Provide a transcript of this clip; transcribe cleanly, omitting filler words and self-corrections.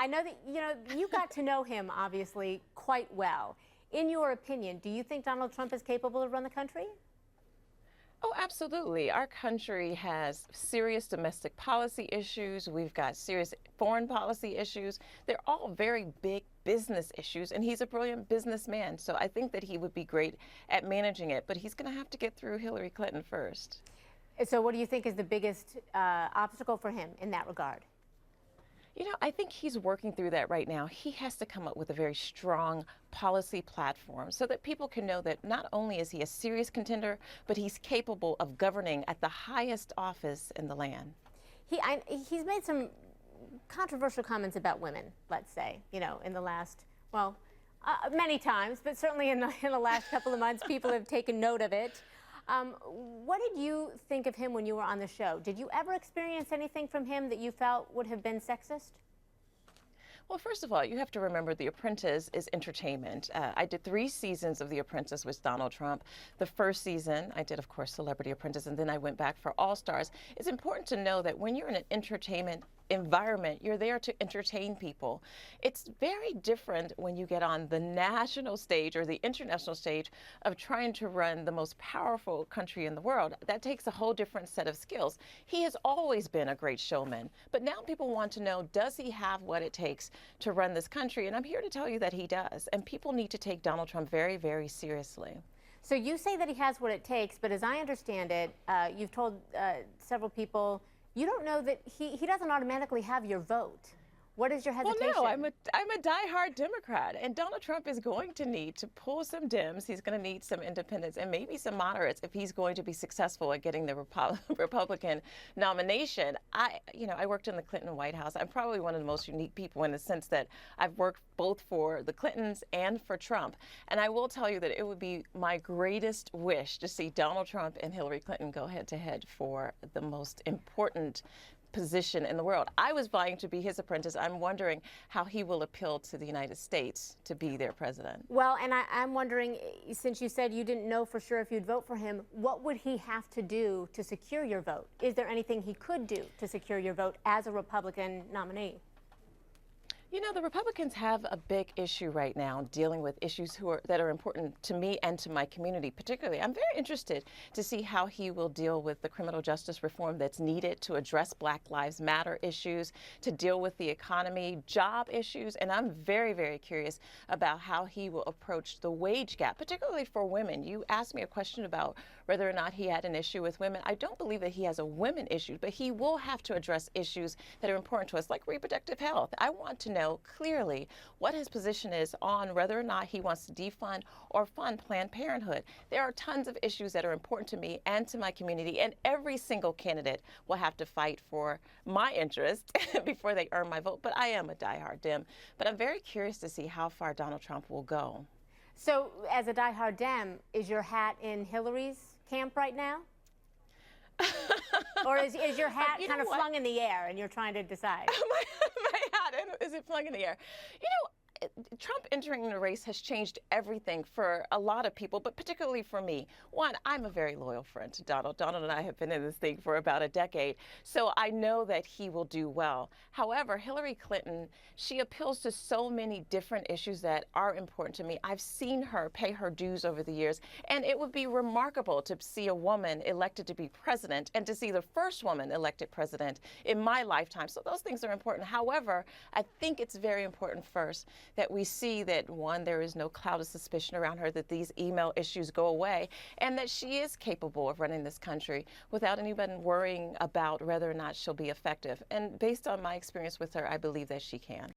I know that, you got to know him, obviously, quite well. In your opinion, do you think Donald Trump is capable to run the country? Oh, absolutely. Our country has serious domestic policy issues. We've got serious foreign policy issues. They're all very big business issues, and he's a brilliant businessman. So I think that he would be great at managing it, but he's going to have to get through Hillary Clinton first. So what do you think is the biggest obstacle for him in that regard? I think he's working through that right now. He has to come up with a very strong policy platform so that people can know that not only is he a serious contender, but he's capable of governing at the highest office in the land. He's made some controversial comments about women, let's say, in the last, well, many times, but certainly in the last couple of months, people have taken note of it. What did you think of him when you were on the show? Did you ever experience anything from him that you felt would have been sexist? Well, first of all, you have to remember The Apprentice is entertainment. I did 3 seasons of The Apprentice with Donald Trump. The first season, I did, of course, Celebrity Apprentice, and then I went back for All Stars. It's important to know that when you're in an entertainment environment, you're there to entertain people. It's very different when you get on the national stage or the international stage of trying to run the most powerful country in the world. That takes a whole different set of skills. He has always been a great showman, but now people want to know, does he have what it takes to run this country? And I'm here to tell you that he does. And people need to take Donald Trump very, very seriously. So you say that he has what it takes, but as I understand it, you've told several people you don't know that he doesn't automatically have your vote. What is your hesitation? Well, no, I'm a diehard Democrat, and Donald Trump is going to need to pull some Dems. He's going to need some independents and maybe some moderates if he's going to be successful at getting the Republican nomination. I worked in the Clinton White House. I'm probably one of the most unique people in the sense that I've worked both for the Clintons and for Trump. And I will tell you that it would be my greatest wish to see Donald Trump and Hillary Clinton go head to head for the most important position in the world. I was vying to be his apprentice. I'm wondering how he will appeal to the United States to be their president. Well, and I'm wondering, since you said you didn't know for sure if you'd vote for him, what would he have to do to secure your vote? Is there anything he could do to secure your vote as a Republican nominee? The Republicans have a big issue right now dealing with issues that are important to me and to my community particularly. I'm very interested to see how he will deal with the criminal justice reform that's needed to address Black Lives Matter issues, to deal with the economy, job issues, and I'm very, very curious about how he will approach the wage gap, particularly for women. You asked me a question about whether or not he had an issue with women. I don't believe that he has a women issue, but he will have to address issues that are important to us, like reproductive health. I want to know clearly what his position is on whether or not he wants to defund or fund Planned Parenthood. There are tons of issues that are important to me and to my community, and every single candidate will have to fight for my interest before they earn my vote. But I am a diehard Dem. But I'm very curious to see how far Donald Trump will go. So as a diehard Dem, is your hat in Hillary's camp right now? Or is your hat kind of flung in the air and you're trying to decide? My hat, is it flung in the air? Trump entering the race has changed everything for a lot of people, but particularly for me. One, I'm a very loyal friend to Donald. Donald and I have been in this thing for about a decade, so I know that he will do well. However, Hillary Clinton, she appeals to so many different issues that are important to me. I've seen her pay her dues over the years, and it would be remarkable to see a woman elected to be president and to see the first woman elected president in my lifetime. So those things are important. However, I think it's very important first that we see that, one, there is no cloud of suspicion around her, that these email issues go away, and that she is capable of running this country without anyone worrying about whether or not she'll be effective. And based on my experience with her, I believe that she can.